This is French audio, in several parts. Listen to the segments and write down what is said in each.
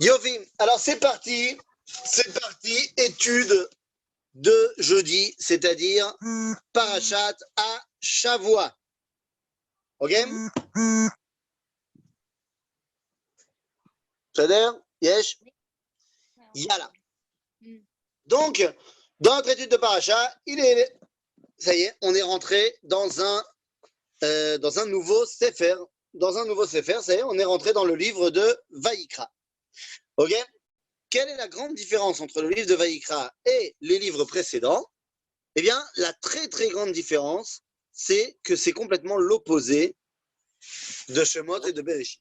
Yofi, alors c'est parti, étude de jeudi, c'est-à-dire Parashat à Shavua. Ok? C'est-à-dire, Yesh? Yala. Donc, dans notre étude de Parashat, ça y est, on est rentré dans un nouveau Sefer. Dans un nouveau Sefer, ça y est, on est rentré dans le livre de Vaïkra. Ok? Quelle est la grande différence entre le livre de Vaïkra et les livres précédents? Eh bien, la très très grande différence, c'est que c'est complètement l'opposé de Shemot et de Bereshit.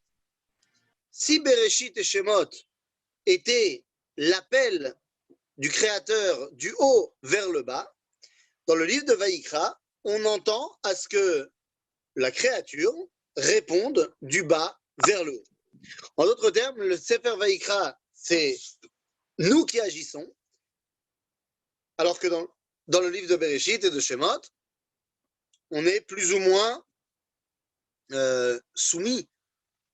Si Bereshit et Shemot étaient l'appel du Créateur du haut vers le bas, dans le livre de Vaïkra, on entend à ce que la créature réponde du bas vers le haut. En d'autres termes, le Sefer Vaïkra, c'est nous qui agissons, alors que dans le livre de Bereshit et de Shemot, on est plus ou moins soumis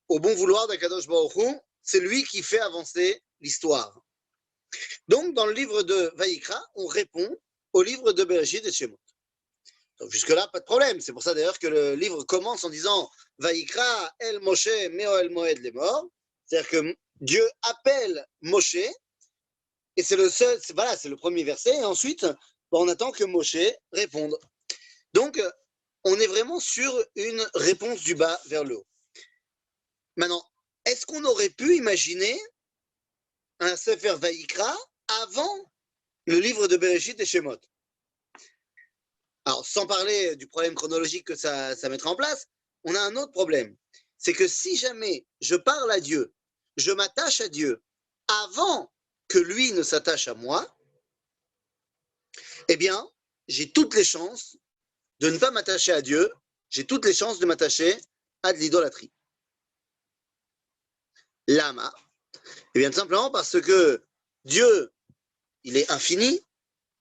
au bon vouloir d'Akadosh Baruch Hu, c'est lui qui fait avancer l'histoire. Donc, dans le livre de Vaïkra, on répond au livre de Bereshit et Shemot. Donc, jusque-là, pas de problème. C'est pour ça d'ailleurs que le livre commence en disant Vaïkra el Moshe meo el Moed les morts. C'est-à-dire que Dieu appelle Moshe, et c'est le seul, voilà, c'est le premier verset, et ensuite, on attend que Moshe réponde. Donc, on est vraiment sur une réponse du bas vers le haut. Maintenant, est-ce qu'on aurait pu imaginer un Sefer Vaïkra avant le livre de Bereshit et Shemot? Alors, sans parler du problème chronologique que ça mettra en place, on a un autre problème. C'est que si jamais je parle à Dieu, je m'attache à Dieu avant que lui ne s'attache à moi, eh bien, j'ai toutes les chances de ne pas m'attacher à Dieu, j'ai toutes les chances de m'attacher à de l'idolâtrie. Lama. Eh bien, tout simplement parce que Dieu, il est infini,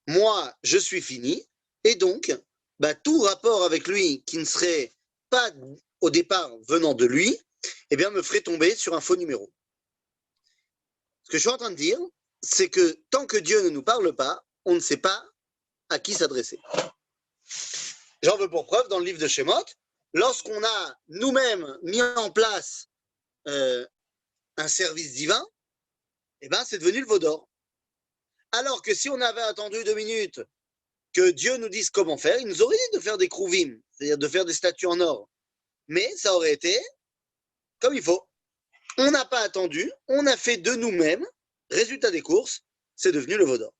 moi, je suis fini, et donc, tout rapport avec lui qui ne serait pas au départ venant de lui, eh bien, me ferait tomber sur un faux numéro. Ce que je suis en train de dire, c'est que tant que Dieu ne nous parle pas, on ne sait pas à qui s'adresser. J'en veux pour preuve dans le livre de Shemot, lorsqu'on a nous-mêmes mis en place un service divin, eh ben, c'est devenu le veau d'or. Alors que si on avait attendu 2 minutes que Dieu nous dise comment faire, il nous aurait dit de faire des krouvim, c'est-à-dire de faire des statues en or. Mais ça aurait été comme il faut. On n'a pas attendu, on a fait de nous-mêmes, résultat des courses, c'est devenu le veau d'or.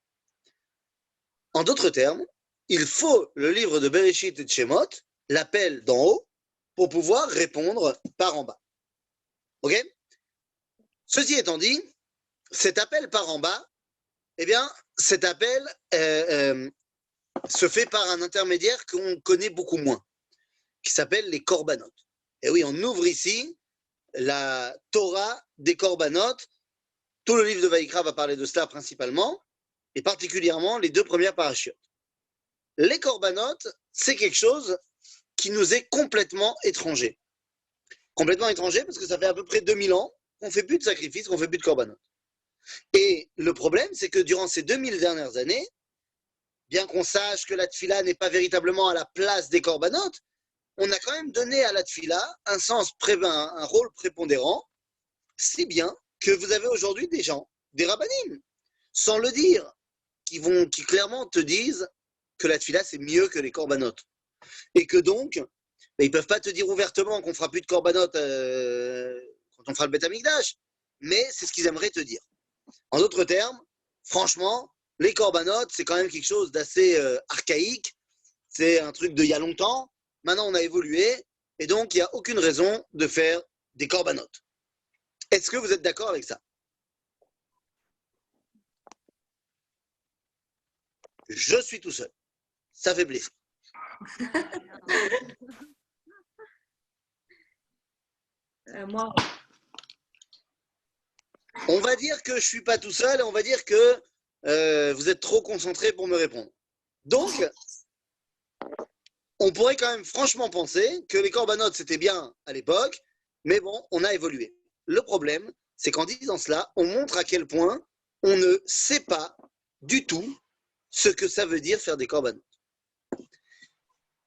En d'autres termes, il faut le livre de Bereshit et de Shemot, l'appel d'en haut, pour pouvoir répondre par en bas. Ok? Ceci étant dit, cet appel par en bas, eh bien, cet appel se fait par un intermédiaire qu'on connaît beaucoup moins, qui s'appelle les korbanot. Et oui, on ouvre ici la Torah des korbanot. Tout le livre de Vaïkra va parler de cela principalement, et particulièrement les 2 premières parachutes. Les korbanot, c'est quelque chose qui nous est complètement étranger. Complètement étranger parce que ça fait à peu près 2000 ans qu'on ne fait plus de sacrifices, qu'on ne fait plus de korbanot. Et le problème, c'est que durant ces 2000 dernières années, bien qu'on sache que la tfila n'est pas véritablement à la place des korbanot, on a quand même donné à la tfila un rôle prépondérant, si bien que vous avez aujourd'hui des gens, des rabbanim, sans le dire, qui clairement te disent que la tfila c'est mieux que les korbanot. Et que donc, ils ne peuvent pas te dire ouvertement qu'on ne fera plus de korbanot quand on fera le Beth Amikdash, mais c'est ce qu'ils aimeraient te dire. En d'autres termes, franchement, les korbanot, c'est quand même quelque chose d'assez archaïque, c'est un truc d'il y a longtemps, maintenant on a évolué, et donc il n'y a aucune raison de faire des korbanot. Est-ce que vous êtes d'accord avec ça? Je suis tout seul. Ça fait plaisir. Moi. On va dire que je ne suis pas tout seul, et on va dire que vous êtes trop concentrés pour me répondre. Donc, on pourrait quand même franchement penser que les korbanot, c'était bien à l'époque, mais bon, on a évolué. Le problème, c'est qu'en disant cela, on montre à quel point on ne sait pas du tout ce que ça veut dire faire des corbanotes. On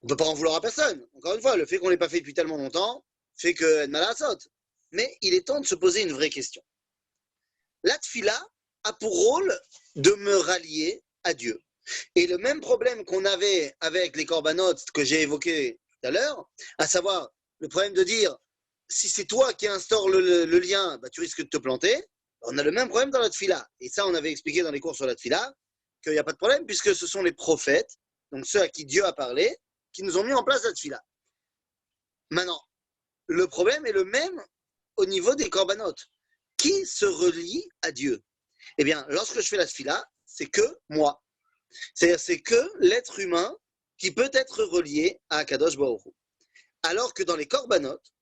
ne peut pas en vouloir à personne. Encore une fois, le fait qu'on ne l'ait pas fait depuis tellement longtemps fait que Edmala saute. Mais il est temps de se poser une vraie question. La tfila a pour rôle de me rallier à Dieu. Et le même problème qu'on avait avec les corbanotes que j'ai évoqué tout à l'heure, à savoir le problème de dire si c'est toi qui instaure le lien, bah, tu risques de te planter. On a le même problème dans la tfila. Et ça, on avait expliqué dans les cours sur la tfila qu'il n'y a pas de problème puisque ce sont les prophètes, donc ceux à qui Dieu a parlé, qui nous ont mis en place la tfila. Maintenant, le problème est le même au niveau des corbanotes. Qui se relie à Dieu? Eh bien, lorsque je fais la tfila, c'est que moi. C'est-à-dire, c'est que l'être humain qui peut être relié à Akadosh Baruch Hu. Alors que dans les corbanotes,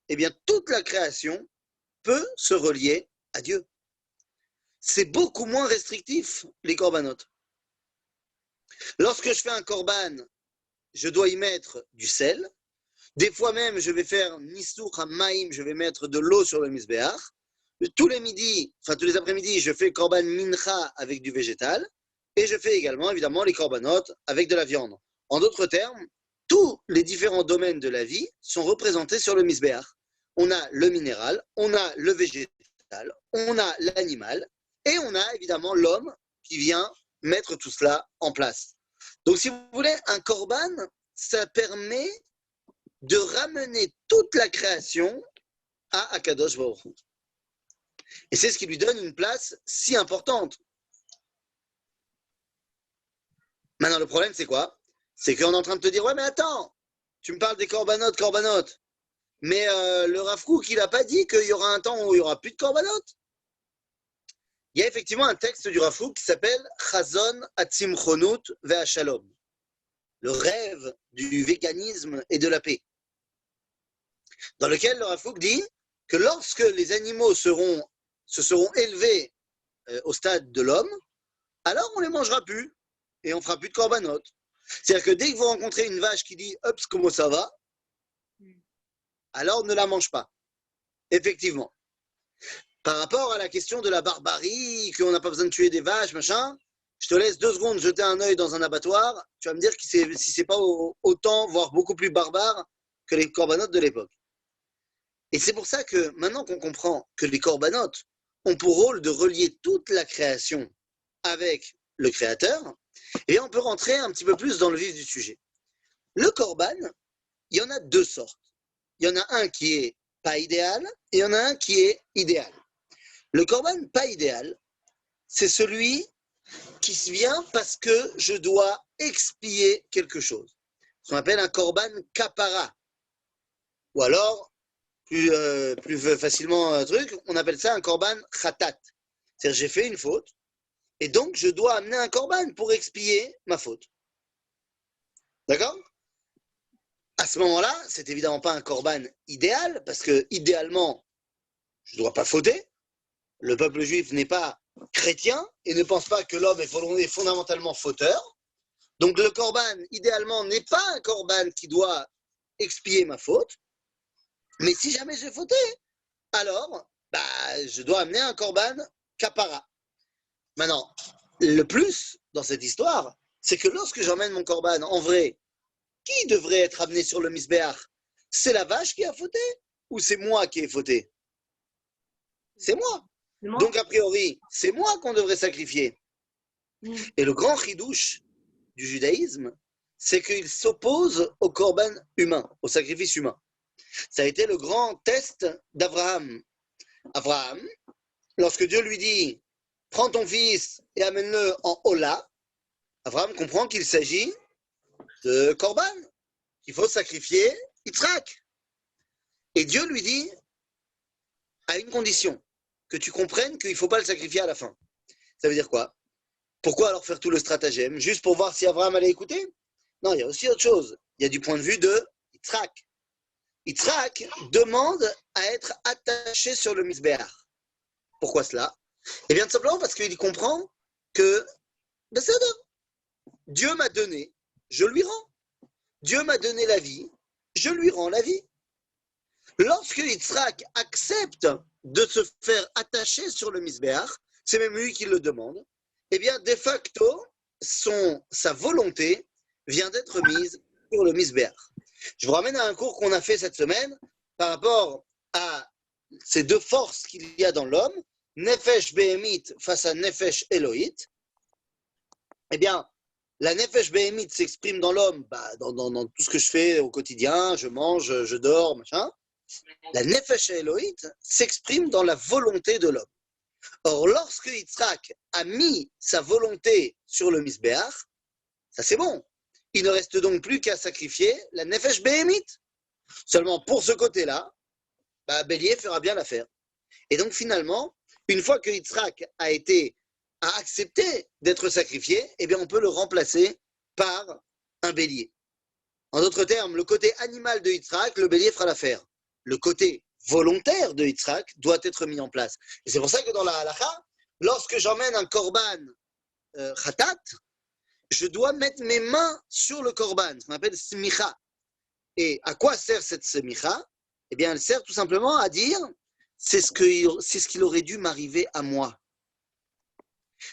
eh bien, toute la création peut se relier à Dieu. C'est beaucoup moins restrictif, les corbanotes. Lorsque je fais un korban, je dois y mettre du sel. Des fois même, je vais faire Nisur HaMaim, je vais mettre de l'eau sur le Mizbeach. Tous les midis, enfin tous les après-midi, je fais korban mincha avec du végétal. Et je fais également, évidemment, les corbanotes avec de la viande. En d'autres termes, tous les différents domaines de la vie sont représentés sur le Mizbeach. On a le minéral, on a le végétal, on a l'animal, et on a évidemment l'homme qui vient mettre tout cela en place. Donc, si vous voulez, un korban, ça permet de ramener toute la création à Akadosh Baruch Hu. Et c'est ce qui lui donne une place si importante. Maintenant, le problème, c'est quoi? C'est qu'on est en train de te dire, ouais, mais attends, tu me parles des corbanotes, mais le Rav Kook, il n'a pas dit qu'il y aura un temps où il n'y aura plus de corbanotes. Il y a effectivement un texte du Rav Kook qui s'appelle Chazon Hatzimchonut ve'Ashalom, le rêve du véganisme et de la paix, dans lequel le Rav Kook dit que lorsque les animaux se seront élevés au stade de l'homme, alors on ne les mangera plus et on ne fera plus de corbanotes. C'est-à-dire que dès que vous rencontrez une vache qui dit « Ups, comment ça va ?» alors ne la mange pas. Effectivement. Par rapport à la question de la barbarie, qu'on n'a pas besoin de tuer des vaches, machin, je te laisse 2 secondes jeter un œil dans un abattoir, tu vas me dire si c'est pas autant, voire beaucoup plus barbare que les corbanotes de l'époque. Et c'est pour ça que maintenant qu'on comprend que les corbanotes ont pour rôle de relier toute la création avec le Créateur, et on peut rentrer un petit peu plus dans le vif du sujet. Le korban, il y en a 2 sortes. Il y en a un qui est pas idéal et il y en a un qui est idéal. Le korban pas idéal, c'est celui qui vient parce que je dois expier quelque chose. Ce qu'on appelle un korban kapara. Ou alors, plus facilement un truc, on appelle ça un korban khatat. C'est-à-dire j'ai fait une faute et donc je dois amener un korban pour expier ma faute. D'accord? À ce moment-là, c'est évidemment pas un korban idéal, parce que idéalement, je ne dois pas fauter. Le peuple juif n'est pas chrétien et ne pense pas que l'homme est fondamentalement fauteur. Donc le korban, idéalement, n'est pas un korban qui doit expier ma faute. Mais si jamais j'ai fauté, alors je dois amener un korban kapara. Maintenant, le plus dans cette histoire, c'est que lorsque j'emmène mon korban, en vrai, qui devrait être amené sur le misbéach? C'est la vache qui a fauté ou c'est moi qui ai fauté? C'est moi. Donc, a priori, c'est moi qu'on devrait sacrifier. Et le grand chidouche du judaïsme, c'est qu'il s'oppose au korban humain, au sacrifice humain. Ça a été le grand test d'Abraham. Abraham, lorsque Dieu lui dit « Prends ton fils et amène-le en Ola », Abraham comprend qu'il s'agit de korban, qu'il faut sacrifier Yitzhak. Et Dieu lui dit, à une condition, que tu comprennes qu'il ne faut pas le sacrifier à la fin. Ça veut dire quoi? Pourquoi alors faire tout le stratagème? Juste pour voir si Abraham allait écouter? Non, il y a aussi autre chose. Il y a du point de vue de Yitzhak. Yitzhak demande à être attaché sur le misbéach. Pourquoi cela? Eh bien, tout simplement parce qu'il comprend que Dieu m'a donné, je lui rends. Dieu m'a donné la vie, je lui rends la vie. Lorsque Yitzhak accepte de se faire attacher sur le misbéach, c'est même lui qui le demande, eh bien, de facto, sa volonté vient d'être mise sur le misbéach. Je vous ramène à un cours qu'on a fait cette semaine par rapport à ces deux forces qu'il y a dans l'homme, Nefesh Behemit face à Nefesh Elohit. Eh bien, la Nefesh Behemit s'exprime dans l'homme, dans tout ce que je fais au quotidien, je mange, je dors, machin. La Nefesh Elohit s'exprime dans la volonté de l'homme. Or, lorsque Yitzhak a mis sa volonté sur le Misbéach, ça c'est bon. Il ne reste donc plus qu'à sacrifier la Nefesh Behemit. Seulement pour ce côté-là, Bélier fera bien l'affaire. Et donc finalement, une fois que Yitzhak a accepté d'être sacrifié, eh bien on peut le remplacer par un bélier. En d'autres termes, le côté animal de Yitzhak, le bélier fera l'affaire. Le côté volontaire de Yitzhak doit être mis en place. Et c'est pour ça que dans la halakha, lorsque j'emmène un korban khatat, je dois mettre mes mains sur le korban, ce qu'on appelle smicha. Et à quoi sert cette smicha? Eh bien, elle sert tout simplement à dire c'est ce qu'il aurait dû m'arriver à moi.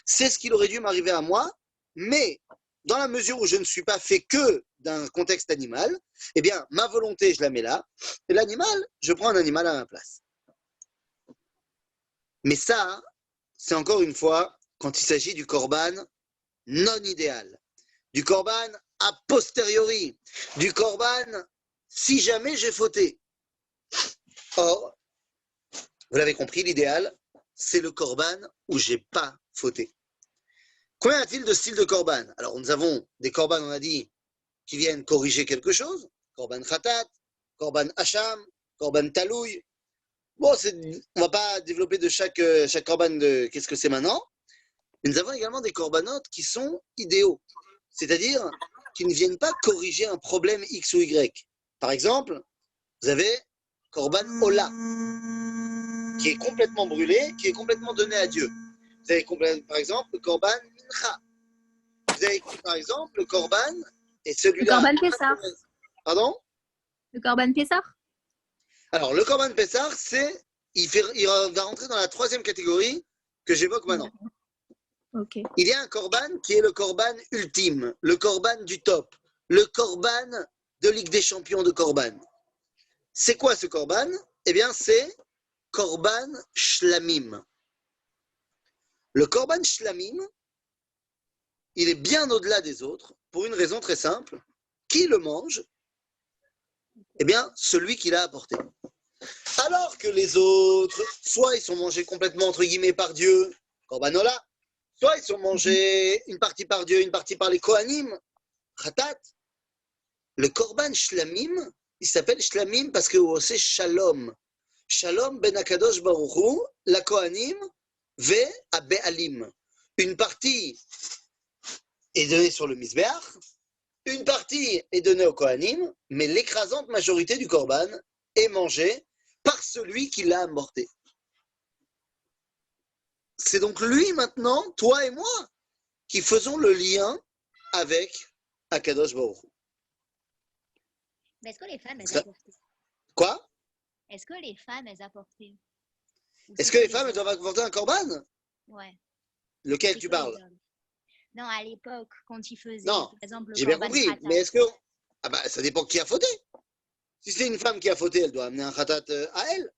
C'est ce qu'il aurait dû m'arriver à moi, mais dans la mesure où je ne suis pas fait que d'un contexte animal, eh bien, ma volonté, je la mets là, et l'animal, je prends un animal à ma place. Mais ça, c'est encore une fois quand il s'agit du korban non idéal, du korban a posteriori, du korban si jamais j'ai fauté. Or, vous l'avez compris, l'idéal, c'est le korban où j'ai pas fauté. Combien y a-t-il de styles de korban? Alors, nous avons des korban, on a dit, qui viennent corriger quelque chose. Korban khatat, korban hacham, korban talouy. Bon, on ne va pas développer de chaque korban de qu'est-ce que c'est maintenant. Mais nous avons également des korbanotes qui sont idéaux. C'est-à-dire qui ne viennent pas corriger un problème X ou Y. Par exemple, vous avez korban ola, qui est complètement brûlé, qui est complètement donné à Dieu. Vous avez par exemple le korban mincha. Vous avez par exemple le korban et celui-là. Le korban Pessah. Pardon? Le korban Pessah. Alors le korban Pessah, il va rentrer dans la troisième catégorie que j'évoque maintenant. Okay. Il y a un korban qui est le korban ultime, le korban du top, le korban de Ligue des Champions de korban. C'est quoi ce korban? Eh bien, c'est korban shlamim. Le korban shlamim, il est bien au-delà des autres pour une raison très simple. Qui le mange? Eh bien, celui qui l'a apporté. Alors que les autres, soit ils sont mangés complètement entre guillemets par Dieu, korban ola, soit ils sont mangés une partie par Dieu, une partie par les Kohanim, Khatat. Le korban shlamim, il s'appelle shlamim parce que c'est shalom. Shalom ben Akadosh Baruch Hu, la Kohanim, ve a Be'alim. Une partie est donnée sur le Misbeach, une partie est donnée au Kohanim, mais l'écrasante majorité du korban est mangée par celui qui l'a apporté. C'est donc lui maintenant, toi et moi, qui faisons le lien avec Akadosh Baruch Hu. Mais est-ce que les femmes, elles apportent? Quoi? Est-ce que les femmes, elles apportent? Est-ce que les femmes, elles doivent apporter un korban? Ouais. Lequel tu parles? Non, à l'époque, quand ils faisaient, non, par exemple, le j'ai bien korban compris, khatat. mais est-ce que... Ah bah, ça dépend qui a fauté. Si c'est une femme qui a fauté, elle doit amener un khatat à elle.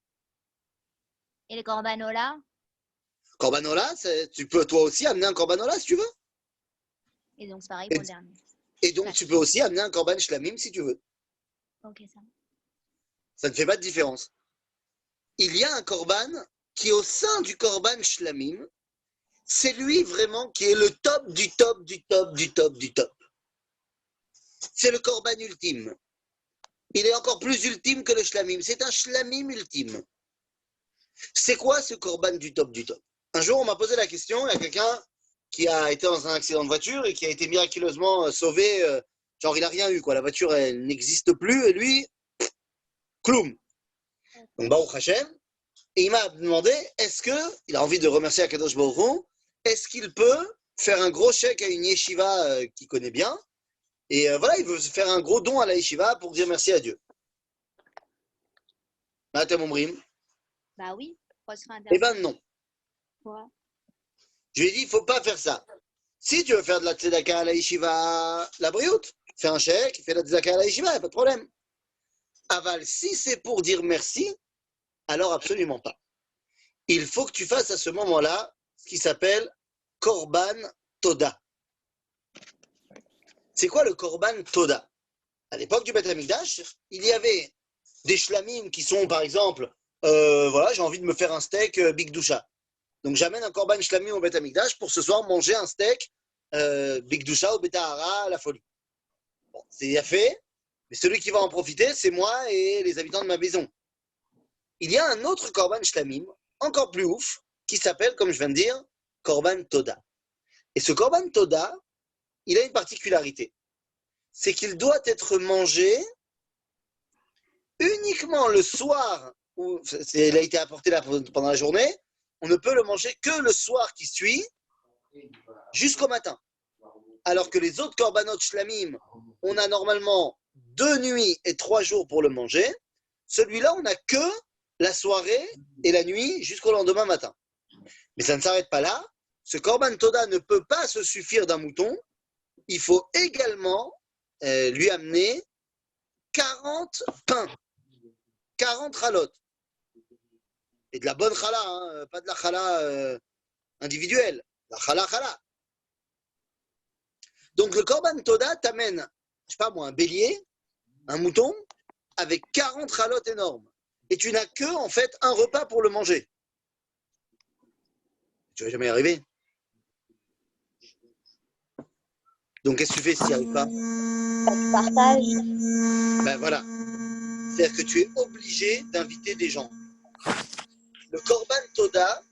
Et le korban ola? Korban ola, tu peux toi aussi amener un korban ola si tu veux. Et donc, c'est pareil pour le dernier. Et donc, tu peux aussi amener un korban shlamim si tu veux. Ok, ça. Ça ne fait pas de différence. Il y a un korban qui, au sein du korban shlamim, c'est lui vraiment qui est le top du top du top du top du top. C'est le korban ultime. Il est encore plus ultime que le shlamim. C'est un shlamim ultime. C'est quoi ce korban du top du top? Un jour, on m'a posé la question, il y a quelqu'un qui a été dans un accident de voiture et qui a été miraculeusement sauvé. Genre, il n'a rien eu, quoi. La voiture, elle n'existe plus et lui, cloum. Donc, Baruch Hashem. Et il m'a demandé, est-ce qu'il a envie de remercier Akadosh Baruch Hu, est-ce qu'il peut faire un gros chèque à une yeshiva qu'il connaît bien? Et voilà, il veut faire un gros don à la yeshiva pour dire merci à Dieu. Matam Omrim. Bah oui. Quoi sera Eh interdit? ben non. Quoi? Je lui ai dit, il ne faut pas faire ça. Si tu veux faire de la tzedaka à la yeshiva, la brioute, fais un chèque, fais de la tzedaka à la yeshiva, il n'y a pas de problème. Aval, si c'est pour dire merci, alors absolument pas. Il faut que tu fasses à ce moment-là ce qui s'appelle Korban Toda. C'est quoi le Korban Toda? À l'époque du Beth Amikdash, il y avait des shlamim qui sont, par exemple, voilà, j'ai envie de me faire un steak Big Doucha. Donc j'amène un Korban shlamim au Beth Amikdash pour ce soir manger un steak Big Doucha au Betahara à la folie. Bon, c'est fait, mais celui qui va en profiter, c'est moi et les habitants de ma maison. Il y a un autre Korban shlamim, encore plus ouf, qui s'appelle, comme je viens de dire, Korban Toda. Et ce Korban Toda, il a une particularité. C'est qu'il doit être mangé uniquement le soir, où il a été apporté là pendant la journée. On ne peut le manger que le soir qui suit, jusqu'au matin. Alors que les autres korbanot shlamim, on a normalement 2 nuits et 3 jours pour le manger. Celui-là, on n'a que la soirée et la nuit jusqu'au lendemain matin. Mais ça ne s'arrête pas là. Ce korban toda ne peut pas se suffire d'un mouton. Il faut également lui amener 40 pains, 40 chalotes. Et de la bonne chala, hein, pas de la chala individuelle, la chala. Donc le korban toda t'amène, je sais pas moi, un bélier, un mouton, avec 40 chalotes énormes. Et tu n'as que, en fait, un repas pour le manger. Tu vas jamais y arriver. Donc qu'est-ce que tu fais si tu n'y arrives pas? Partage. Ben voilà. C'est-à-dire que tu es obligé d'inviter des gens. Le korban toda,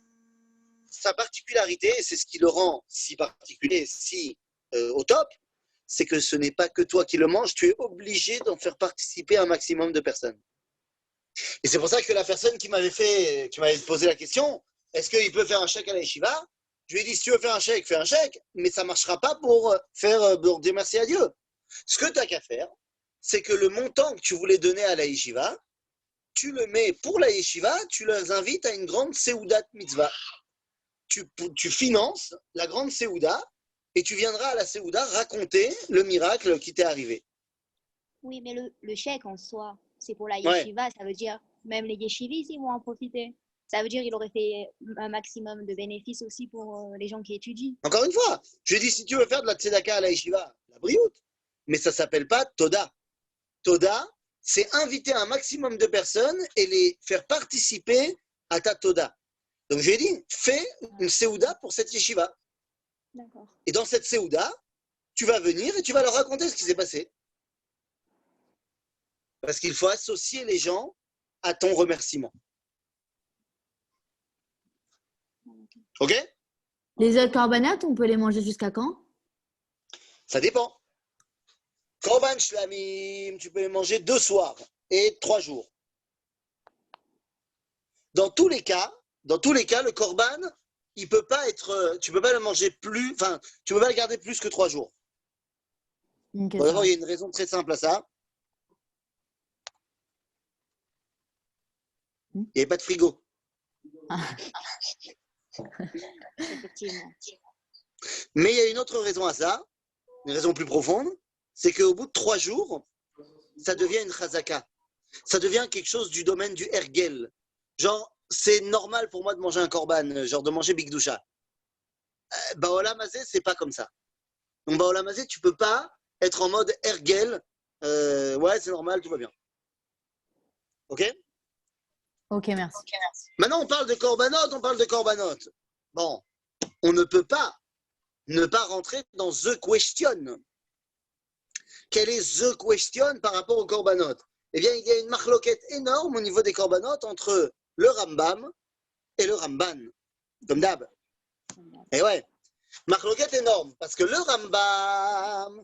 sa particularité, et c'est ce qui le rend si particulier, si au top, c'est que ce n'est pas que toi qui le manges, tu es obligé d'en faire participer un maximum de personnes. Et c'est pour ça que la personne qui m'avait posé la question, est-ce qu'il peut faire un chèque à la yeshiva? Je lui ai dit, si tu veux faire un chèque, fais un chèque, mais ça ne marchera pas pour dire merci à Dieu. Ce que tu n'as qu'à faire, c'est que le montant que tu voulais donner à la yeshiva, tu le mets pour la yeshiva, tu les invites à une grande seudat mitzvah. Tu finances la grande seuda et tu viendras à la seuda raconter le miracle qui t'est arrivé. Oui, mais le chèque en soi, c'est pour la Ouais. yeshiva. Ça veut dire même les yeshivis, ils vont en profiter. Ça veut dire qu'il aurait fait un maximum de bénéfices aussi pour les gens qui étudient. Encore une fois, je dis si tu veux faire de la tzedaka à la yeshiva, la brioute, mais ça ne s'appelle pas Toda. Toda, c'est inviter un maximum de personnes et les faire participer à ta Toda. Donc je lui ai dit, fais une Seuda pour cette yeshiva. D'accord. Et dans cette Seuda, tu vas venir et tu vas leur raconter ce qui s'est passé. Parce qu'il faut associer les gens à ton remerciement. Ok? Les autres corbanotes, on peut les manger jusqu'à quand? Ça dépend. Korban shlamim, tu peux les manger 2 soirs et 3 jours. Dans tous les cas, le korban, il peut pas être, tu peux pas le manger plus, enfin, tu peux pas le garder plus que 3 jours. Ok, Bon, d'abord, il y a une raison très simple à ça. Il n'y avait pas de frigo. Effectivement. Mais il y a une autre raison à ça, une raison plus profonde, c'est qu'au bout de 3 jours, ça devient une chazaka. Ça devient quelque chose du domaine du hergel. Genre, c'est normal pour moi de manger un korban, genre de manger Big Doucha. Baolam Hazé, c'est pas comme ça. Donc Baolam Hazé, tu peux pas être en mode hergel. Ouais, c'est normal, tout va bien. Ok? Ok, merci. Maintenant, on parle de korbanot. Bon, on ne peut pas ne pas rentrer dans the question. Quel est the question par rapport au korbanot? Eh bien, il y a une marloquette énorme au niveau des korbanot entre le Rambam et le Ramban, comme d'hab. Et ouais, marloquette énorme, parce que le Rambam,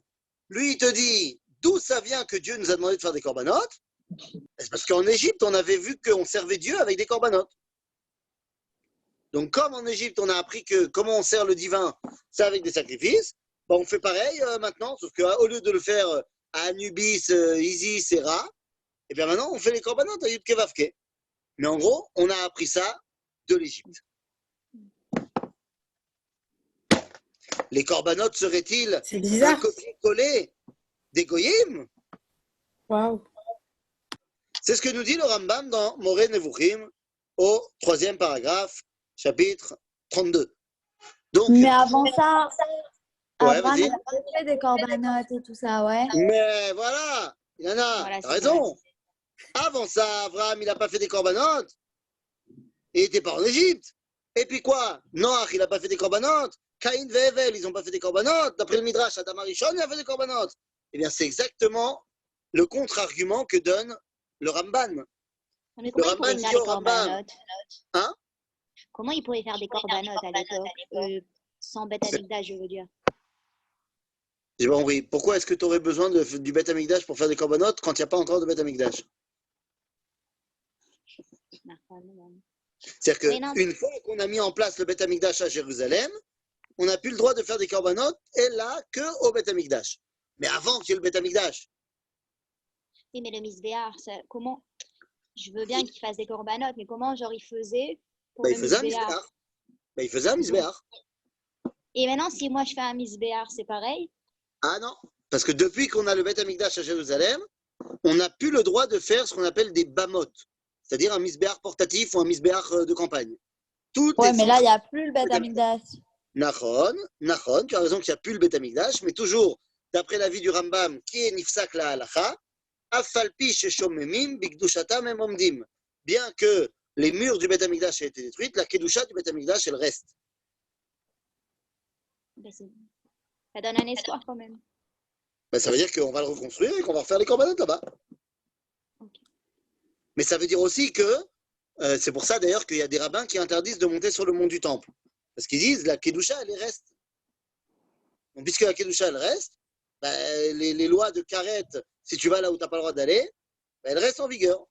lui, il te dit d'où ça vient que Dieu nous a demandé de faire des korbanot. C'est parce qu'en Égypte, on avait vu qu'on servait Dieu avec des korbanot. Donc, comme en Égypte, on a appris que comment on sert le divin, c'est avec des sacrifices, on fait pareil maintenant, sauf qu'au lieu de le faire à Anubis, Isis et Ra, et bien maintenant, on fait les korbanot à Yud Kevavke. Mais en gros, on a appris ça de l'Égypte. Les corbanotes seraient-ils C'est un bizarre. copier-coller des goyim? Waouh. C'est ce que nous dit le Rambam dans Moreh Nevuchim, au 3e paragraphe, chapitre 32. Donc, Mais avant ça, ouais, Abraham, vas-y. il avait fait des corbanotes et tout ça, ouais. Mais voilà, il y en a, Voilà, t'as c'est raison. Avant ça, Abraham, il n'a pas fait des corbanotes. Il n'était pas en Égypte. Et puis quoi? Noach, il n'a pas fait des corbanotes. Caïn et Hevel, ils n'ont pas fait des corbanotes. D'après le Midrash, Adam Arishon, il a fait des corbanotes. Eh bien, c'est exactement le contre-argument que donne le Ramban. Mais comment Le ils pourraient Ramban faire dit des au Rambam, corbanotes? hein? Comment ils pourraient faire des corbanotes à l'époque sans Beth Amikdash, je veux dire. J'ai pas compris. Pourquoi est-ce que tu aurais besoin du Beth Amikdash pour faire des corbanotes quand il n'y a pas encore de Beth Amikdash? C'est-à-dire Mais non. qu'une fois qu'on a mis en place le Beth Amikdash à Jérusalem, on n'a plus le droit de faire des corbanotes, et là, que au Beth Amikdash. Mais avant qu'il y ait le Beth Amikdash. Oui, mais le Misbéar, comment? Je veux bien qu'ils fassent des corbanotes, mais comment, genre, ils faisaient pour Ben, le il faisait un Misbéar? misbéar. Ben, il faisait un misbéar. Et maintenant, si moi je fais un Misbéar, c'est pareil? Ah non, parce que depuis qu'on a le Beth Amikdash à Jérusalem, on n'a plus le droit de faire ce qu'on appelle des bamot, c'est-à-dire un misbéar portatif ou un misbéar de campagne. Tout Ouais, est mais là, il centré n'y a plus le sur Beth Amikdash. Nachon, tu as raison qu'il n'y a plus le Beth Amikdash, mais toujours, d'après l'avis du Rambam, qui est nifsak la halacha, afalpi sheshomemim bigdushatam em omdim. Bien que les murs du Beth Amikdash aient été détruits, la kedusha du Beth Amikdash, elle reste. Ben, ça donne un espoir quand même. Ben, ça veut dire qu'on va le reconstruire et qu'on va refaire les corbanotes là-bas. Okay. Mais ça veut dire aussi que, c'est pour ça d'ailleurs qu'il y a des rabbins qui interdisent de monter sur le mont du Temple. Parce qu'ils disent la kedusha, elle reste. Donc, puisque la kedusha, elle reste, ben, les lois de Karet, si tu vas là où tu n'as pas le droit d'aller, ben, elles restent en vigueur.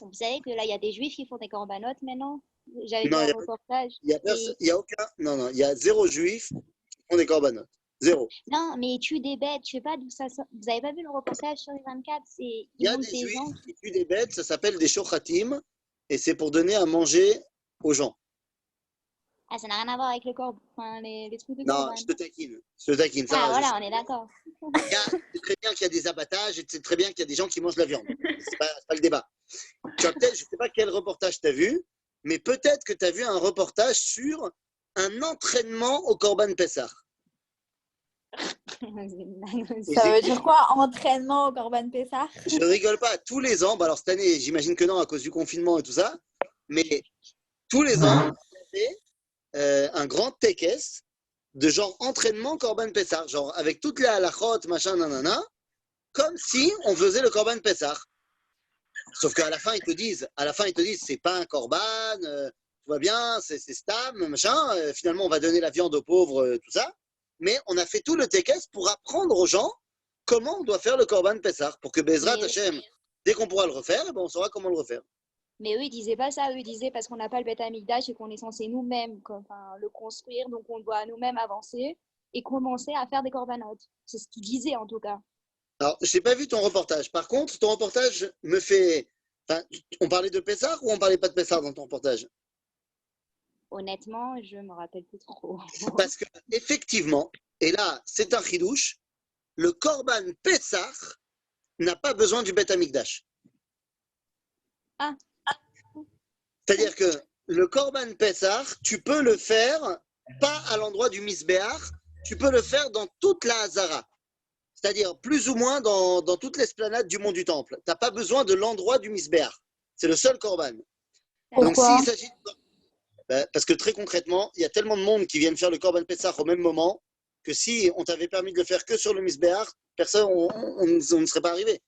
Vous savez que là, il y a des juifs qui font des corbanotes maintenant. J'avais vu Non, un il reportage. n'y a aucun. Non, il y a 0 juif qui font des corbanotes. 0. Non, mais ils tuent des bêtes. Je sais pas d'où ça sort. Vous avez pas vu le reportage sur les 24? Il y Ils a montrent des des gens. juifs qui tuent des bêtes, ça s'appelle des shochatim, et c'est pour donner à manger aux gens. Ah, ça n'a rien à voir avec le corps. Enfin, les trucs de Non, corban. je te taquine. Je te taquine. Ça, Ah, je voilà, sais. on est d'accord. C'est très bien qu'il y a des abattages et c'est très bien qu'il y a des gens qui mangent la viande. C'est pas le débat. Tu as peut-être, je ne sais pas quel reportage tu as vu, mais peut-être que tu as vu un reportage sur un entraînement au Corban Pessah. Ça veut dire quoi, entraînement au Corban Pessah? Je ne rigole pas. Tous les ans, bah alors cette année, j'imagine que non, à cause du confinement et tout ça, mais tous les ans, il y avait un grand tekes de genre entraînement Corban Pessah, genre avec toutes les halachot, machin, nanana, comme si on faisait le Corban Pessah. Sauf qu'à la fin, ils te disent, c'est pas un Corban, tout va bien, c'est stam, machin, finalement, on va donner la viande aux pauvres, tout ça. Mais on a fait tout le tekes pour apprendre aux gens comment on doit faire le Corban Pessah, pour que Bezrat Mais- Hashem, dès qu'on pourra le refaire, ben on saura comment le refaire. Mais eux, ils disaient pas ça. Eux, ils disaient parce qu'on n'a pas le Beth Amikdash et qu'on est censé nous-mêmes le construire. Donc, on doit nous-mêmes avancer et commencer à faire des corbanotes. C'est ce qu'ils disaient, en tout cas. Alors, je n'ai pas vu ton reportage. Par contre, ton reportage me fait... Enfin, on parlait de Pessah ou on parlait pas de Pessah dans ton reportage? Honnêtement, je me rappelle plus trop. Parce que effectivement, et là, c'est un chidouche, le Corban Pessah n'a pas besoin du Beth Amikdash. Ah. C'est-à-dire que le Corban Pessah, tu peux le faire pas à l'endroit du Misbéar, tu peux le faire dans toute la Hazara. C'est-à-dire plus ou moins dans toute l'esplanade du mont du Temple. Tu n'as pas besoin de l'endroit du Misbéar. C'est le seul Corban. Donc Pourquoi? s'il s'agit parce que très concrètement, il y a tellement de monde qui viennent faire le Corban Pessah au même moment que si on t'avait permis de le faire que sur le Misbéar, personne, on ne serait pas arrivé.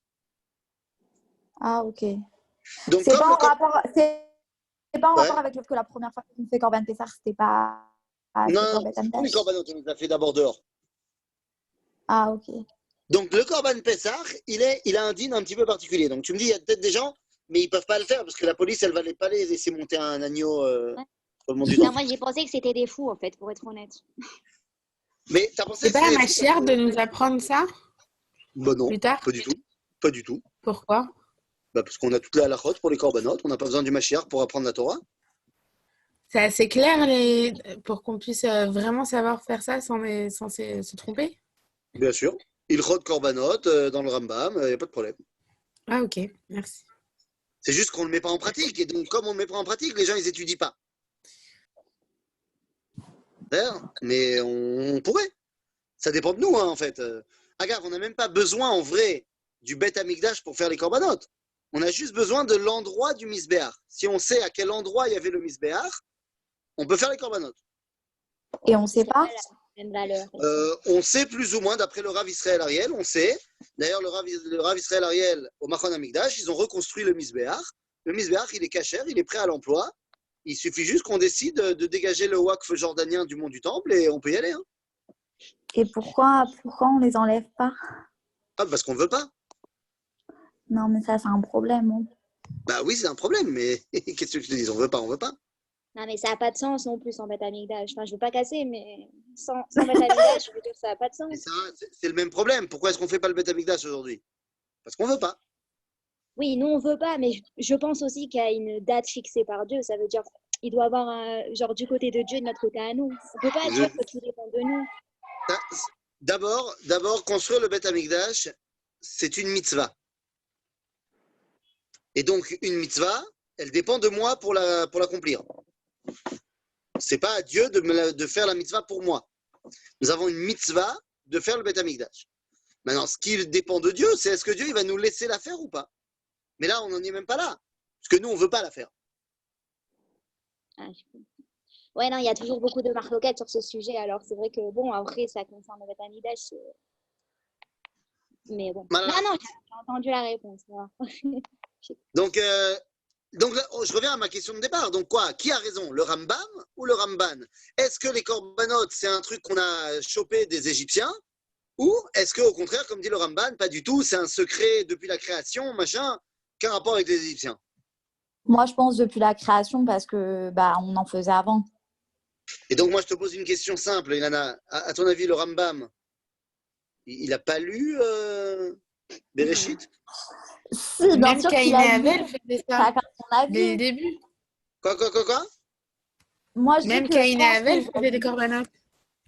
Ah, ok. Donc C'est comme pas le en Corban... rapport, c'est pas en Ouais. rapport avec le fait que la première fois qu'on fait Corban Pessah, c'était pas Non, sur non, Beth c'est tous les Amikdash. corbanotes, on les a fait d'abord dehors. Ah, ok. Donc le Corban Pessah, il a un din un petit peu particulier. Donc tu me dis, il y a peut-être des gens, mais ils ne peuvent pas le faire parce que la police, elle ne va pas les laisser monter un agneau sur le mont du Non, Temple. moi, j'ai pensé que c'était des fous, en fait, pour être honnête. Mais t'as pensé C'est que pas c'était ma des fous chère de nous apprendre ça Bah non, plus tard? pas du tout. Pas du tout. Pourquoi? Bah parce qu'on a toutes les halakhot pour les corbanotes, on n'a pas besoin du Mashiach pour apprendre la Torah. C'est assez clair pour qu'on puisse vraiment savoir faire ça sans se tromper? Bien sûr. Ilchot Korbanot dans le Rambam, il n'y a pas de problème. Ah, ok, merci. C'est juste qu'on ne le met pas en pratique. Et donc, comme on ne le met pas en pratique, les gens, ils n'étudient pas. Mais on pourrait. Ça dépend de nous, hein, en fait. Regarde, on n'a même pas besoin, en vrai, du Beth Amikdash pour faire les Korbanot. On a juste besoin de l'endroit du Misbéach. Si on sait à quel endroit il y avait le Misbéach, on peut faire les Korbanot. Et on ne sait pas. Même valeur. On sait plus ou moins, d'après le Rav Israël Ariel, on sait. D'ailleurs, le Rav Israël Ariel, au Machon Amikdash, ils ont reconstruit le Misbéach. Le Misbéach, il est kasher, il est prêt à l'emploi. Il suffit juste qu'on décide de dégager le Wakf jordanien du mont du Temple et on peut y aller. Hein. Et pourquoi on les enlève pas? Ah, parce qu'on ne veut pas. Non, mais ça, c'est un problème. Hein. Bah oui, c'est un problème, mais qu'est-ce que je te dis? On veut pas, on veut pas. Non, mais ça n'a pas de sens non plus sans Beth Amikdash. Enfin, je ne veux pas casser, mais sans Beth Amikdash, je veux dire, ça n'a pas de sens. Et ça, c'est le même problème. Pourquoi est-ce qu'on ne fait pas le Beth Amikdash aujourd'hui? Parce qu'on ne veut pas. Oui, nous, on veut pas, mais je pense aussi qu'il y a une date fixée par Dieu. Ça veut dire il doit avoir genre du côté de Dieu et de notre côté à nous. On peut pas dire que tout dépend de nous. D'abord, construire le Beth Amikdash, c'est une mitzvah. Et donc, une mitzvah, elle dépend de moi pour l'accomplir. C'est pas à Dieu de faire la mitzvah pour moi. Nous avons une mitzvah de faire le Beth Amikdash. Maintenant, ce qui dépend de Dieu, c'est est-ce que Dieu il va nous laisser la faire ou pas? Mais là, on n'en est même pas là. Parce que nous, on ne veut pas la faire. Ah, ouais, non, il y a toujours beaucoup de marloquettes sur ce sujet. Alors, c'est vrai que, bon, après, ça concerne le Beth Amikdash. Mais bon. Voilà. Non, j'ai entendu la réponse. Donc là, je reviens à ma question de départ. Donc quoi? Qui a raison? Le Rambam ou le Ramban? Est-ce que les korbanot, c'est un truc qu'on a chopé des Égyptiens? Ou est-ce qu'au contraire, comme dit le Ramban, pas du tout, c'est un secret depuis la création, machin, qu'un rapport avec les Égyptiens? Moi, je pense depuis la création parce que on en faisait avant. Et donc moi, je te pose une question simple, Ilana. À ton avis, le Rambam, il n'a pas lu Bereshit? Si, bien Même sûr Caïn qu'il et a lu. Abel faisaient ça Chacun son dès le avis. début. Quoi? Moi, je Même dis que Caïn et je pense Abel que- faisaient des corbanotes.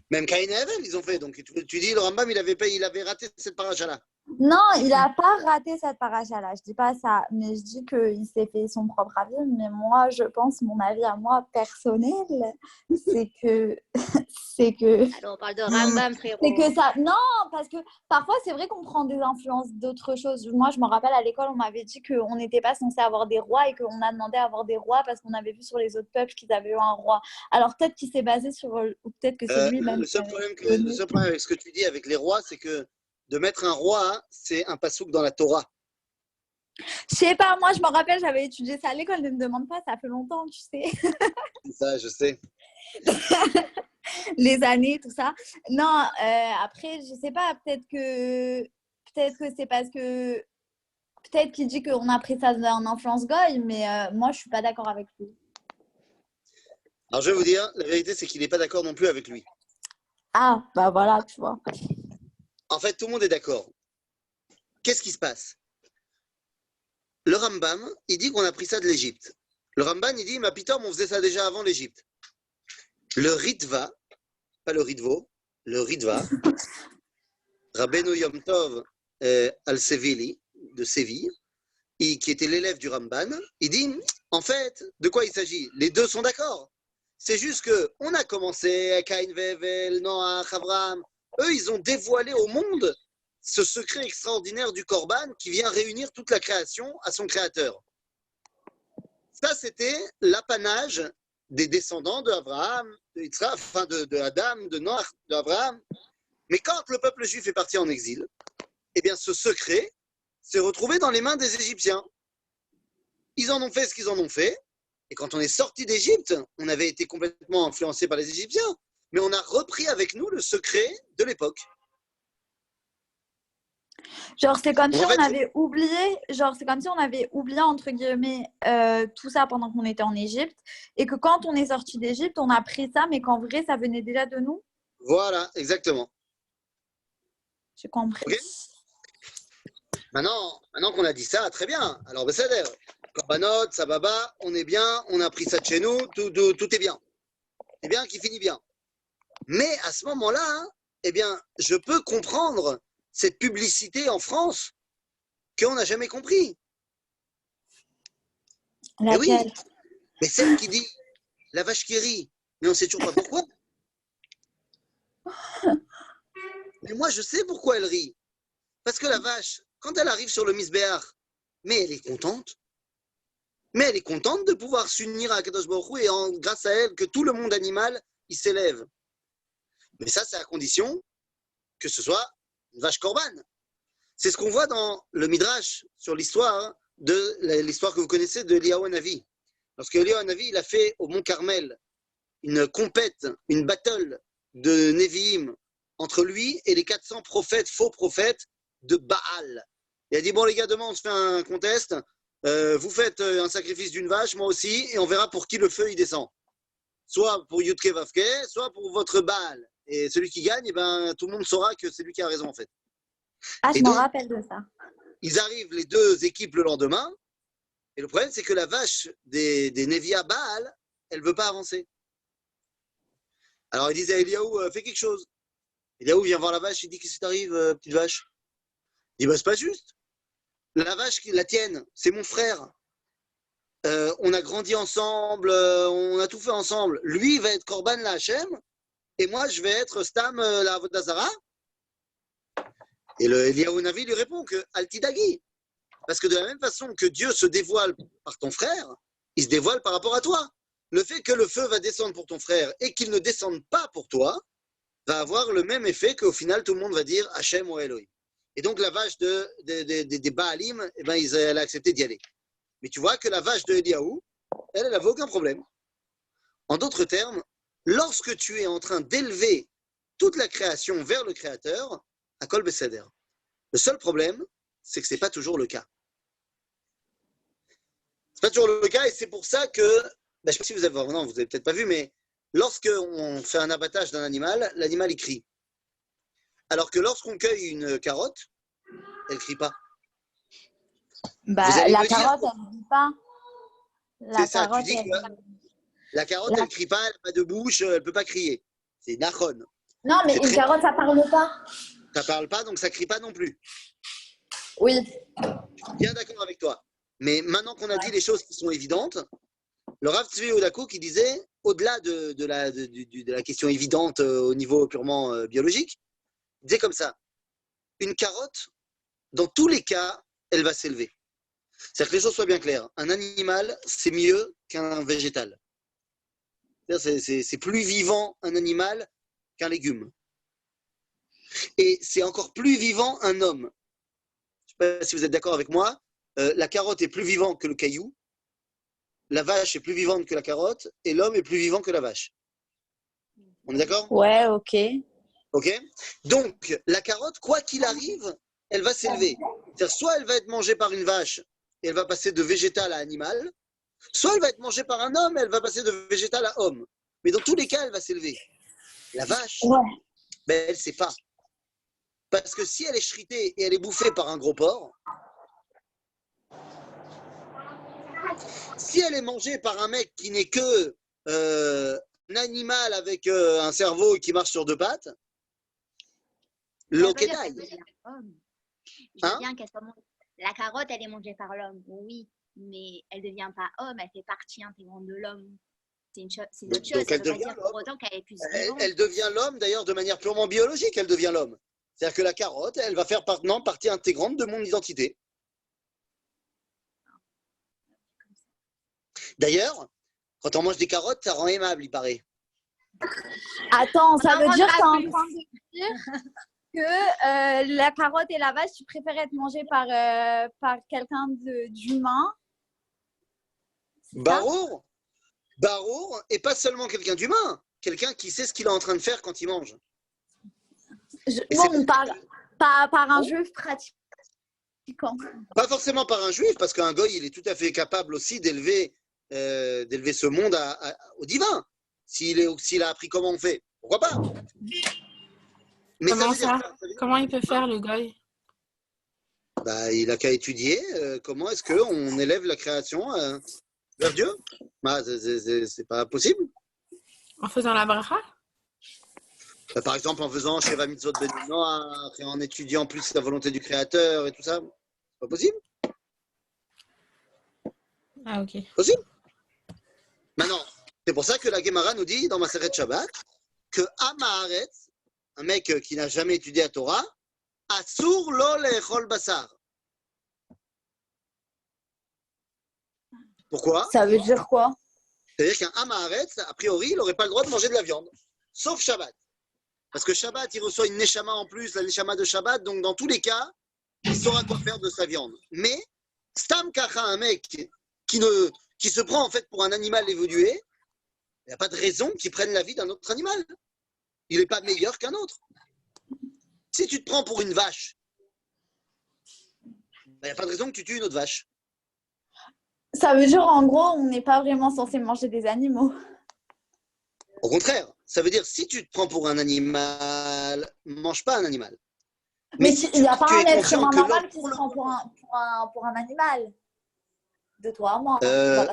Même Caïn et Abel, ils ont fait. Donc tu dis, le Rambam, il avait raté cette paracha-là. Non, il n'a pas raté cette paracha-là. Je dis pas ça, mais je dis qu'il s'est fait son propre avis. Mais moi, je pense, mon avis à moi personnel, c'est que Alors, on parle de Rambam, frérot. c'est que ça. Non, parce que parfois, c'est vrai qu'on prend des influences d'autres choses. Moi, je me rappelle à l'école, on m'avait dit qu'on n'était pas censé avoir des rois et qu'on a demandé à avoir des rois parce qu'on avait vu sur les autres peuples qu'ils avaient eu un roi. Alors, peut-être qu'il s'est basé sur. Ou peut-être que c'est lui-même. Le seul problème avec ce que tu dis avec les rois, c'est que de mettre un roi, c'est un pasouk dans la Torah. Je sais pas, moi, je me rappelle, j'avais étudié ça à l'école. Ne me demande pas, ça fait longtemps, tu sais. C'est ça, je sais. Les années, tout ça. Non, après, je sais pas, peut-être que c'est parce que peut-être qu'il dit qu'on a pris ça en influence goy, mais moi, je suis pas d'accord avec lui. Alors je vais vous dire, la vérité, c'est qu'il n'est pas d'accord non plus avec lui. Ah, bah voilà, tu vois. En fait, tout le monde est d'accord. Qu'est-ce qui se passe? Le Rambam, il dit qu'on a pris ça de l'Égypte. Le Ramban, il dit, ma pitom, on faisait ça déjà avant l'Égypte. Le Ritva, pas le Ritvo, le Ritva, Rabbeinu Yom Tov al-Sevili, de Séville, qui était l'élève du Ramban, il dit, en fait, de quoi il s'agit? Les deux sont d'accord. C'est juste qu'on a commencé, Caïn, Vevel, Noach, Abraham, eux, ils ont dévoilé au monde ce secret extraordinaire du Corban qui vient réunir toute la création à son créateur. Ça, c'était l'apanage des descendants d'Abraham, de Yitzhak, enfin de Adam, de Noach, d'Abraham. Mais quand le peuple juif est parti en exil, eh bien, ce secret s'est retrouvé dans les mains des Égyptiens. Ils en ont fait ce qu'ils en ont fait. Et quand on est sorti d'Égypte, on avait été complètement influencé par les Égyptiens. Mais on a repris avec nous le secret de l'époque. Genre, c'est comme si En fait, on avait oublié, entre guillemets, tout ça pendant qu'on était en Égypte. Et que quand on est sorti d'Égypte, on a pris ça, mais qu'en vrai, ça venait déjà de nous. Voilà, exactement. J'ai compris. Okay. Maintenant qu'on a dit ça, très bien. Alors, c'est-à-dire, Korbanot, Sababa, on est bien, on a pris ça de chez nous, tout est bien. C'est bien qui finit bien. Mais à ce moment-là, hein, eh bien, je peux comprendre cette publicité en France qu'on n'a jamais compris. Eh oui, Laquelle? mais celle qui dit la vache qui rit, mais on ne sait toujours pas pourquoi. Mais moi, je sais pourquoi elle rit. Parce que la vache, quand elle arrive sur le Misbéach, mais elle est contente. Mais elle est contente de pouvoir s'unir à Kadosh Baruch Hu et grâce à elle, que tout le monde animal, il s'élève. Mais ça, c'est à condition que ce soit une vache corban. C'est ce qu'on voit dans le Midrash sur l'histoire l'histoire que vous connaissez de Eliyahu Hanavi. Lorsque Eliyahu Hanavi, il a fait au Mont Carmel une compète, une battle de Nevi'im entre lui et les 400 prophètes, faux prophètes de Baal. Il a dit, bon les gars, demain on se fait un contest, vous faites un sacrifice d'une vache, moi aussi, et on verra pour qui le feu il descend. Soit pour Yudke Vavke, soit pour votre Baal. Et celui qui gagne, eh ben, tout le monde saura que c'est lui qui a raison en fait. Ah, je Et m'en donc, rappelle de ça. ils arrivent les deux équipes le lendemain, et le problème c'est que la vache des Nevia Baal, elle ne veut pas avancer. Alors ils disent à Eliyahu, fais quelque chose. Eliyahu vient voir la vache, il dit, qu'est-ce qui t'arrive, petite vache? Il dit, bah, c'est pas juste. La vache, la tienne, c'est mon frère. On a grandi ensemble, on a tout fait ensemble. Lui, il va être Korban la Hachem, et moi, je vais être Stam la Avodah Zara. Et le Eliyahu Navi lui répond que Altidagi. Parce que de la même façon que Dieu se dévoile par ton frère, il se dévoile par rapport à toi. Le fait que le feu va descendre pour ton frère et qu'il ne descende pas pour toi, va avoir le même effet qu'au final, tout le monde va dire Hachem ou Elohim. Et donc, la vache des Baalim, eh ben, elle a accepté d'y aller. Mais tu vois que la vache de Eliyahu, elle n'avait aucun problème. En d'autres termes, lorsque tu es en train d'élever toute la création vers le Créateur, à Kol Beseder. Le seul problème, c'est que ce n'est pas toujours le cas. Ce n'est pas toujours le cas, et c'est pour ça que, je ne sais pas si vous avez, non, vous n'avez peut-être pas vu, mais lorsqu'on fait un abattage d'un animal, l'animal, il crie. Alors que lorsqu'on cueille une carotte, elle ne crie pas. Bah, Vous allez la me dire, carotte, elle ne dit pas. La c'est ça, tu carotte, dis que elle... la carotte, elle ne crie pas, elle n'a pas de bouche, elle ne peut pas crier. C'est Nachon. Non, mais C'est une très... carotte, ça parle pas. Ça ne parle pas, donc ça ne crie pas non plus. Oui. Je suis bien d'accord avec toi. Mais maintenant qu'on a dit les choses qui sont évidentes, le Rav Tzvi Odakou qui disait, au-delà de la question évidente au niveau purement biologique, il disait comme ça, une carotte, dans tous les cas, elle va s'élever. C'est-à-dire que les choses soient bien claires. Un animal, c'est mieux qu'un végétal. C'est plus vivant un animal qu'un légume. Et c'est encore plus vivant un homme. Je ne sais pas si vous êtes d'accord avec moi. La carotte est plus vivante que le caillou. La vache est plus vivante que la carotte. Et l'homme est plus vivant que la vache. On est d'accord? Ouais, ok. Ok. Donc, la carotte, quoi qu'il arrive, elle va s'élever. C'est-à-dire, soit elle va être mangée par une vache et elle va passer de végétal à animal, soit elle va être mangée par un homme et elle va passer de végétal à homme. Mais dans tous les cas, elle va s'élever. La vache, ben, elle ne sait pas. Parce que si elle est shritée et elle est bouffée par un gros porc, si elle est mangée par un mec qui n'est que un animal avec un cerveau qui marche sur deux pattes, l'okedaï. Je veux bien qu'elle soit mangée. La carotte, elle est mangée par l'homme, oui, mais elle ne devient pas homme, elle fait partie intégrante de l'homme. C'est une autre chose. Donc Ça elle ne veut pas devient dire pour autant qu'elle est plus vivante. elle devient l'homme, d'ailleurs, de manière purement biologique, elle devient l'homme. C'est-à-dire que la carotte, elle va faire maintenant partie intégrante de mon identité. D'ailleurs, quand on mange des carottes, ça rend aimable, il paraît. Attends, ça On veut en dire que tu es mangera en plus. train de dire que la carotte et la vache, tu préfères être mangée par quelqu'un d'humain? Barour, et pas seulement quelqu'un d'humain, quelqu'un qui sait ce qu'il est en train de faire quand il mange. Bon, par un juif pratiquant. Pas forcément par un juif, parce qu'un goy, il est tout à fait capable aussi d'élever ce monde au divin. S'il a appris comment on fait, pourquoi pas? Mais Comment veut dire ça? quoi? Comment il peut faire le goy? Bah, il a qu'à étudier comment est-ce qu'on élève la création vers Dieu. Bah, c'est pas possible. En faisant la bracha? Bah, par exemple, en faisant Sheva Mitzvot Ben Noach et en étudiant plus la volonté du Créateur et tout ça. C'est pas possible. Ah, ok. Possible. Maintenant, c'est pour ça que la Gemara nous dit dans Maseret Shabbat que Amaharet, un mec qui n'a jamais étudié la Torah, Asur lo lechol basar. Pourquoi? Ça veut dire quoi? C'est-à-dire qu'un Amaharet, a priori, il n'aurait pas le droit de manger de la viande, sauf Shabbat. Parce que Shabbat, il reçoit une Neshama en plus, la Neshama de Shabbat, donc dans tous les cas, il saura quoi faire de sa viande. Mais, Stam Kacha, un mec qui se prend en fait pour un animal évolué, il n'y a pas de raison qu'il prenne la vie d'un autre animal. Il n'est pas meilleur qu'un autre. Si tu te prends pour une vache, il n'y a pas de raison que tu tues une autre vache. Ça veut dire, en gros, on n'est pas vraiment censé manger des animaux. Au contraire, ça veut dire si tu te prends pour un animal, mange pas un animal. Mais si il n'y a tu pas un es être conscient humain que normal l'homme- qui se prend pour un animal. De toi à moi.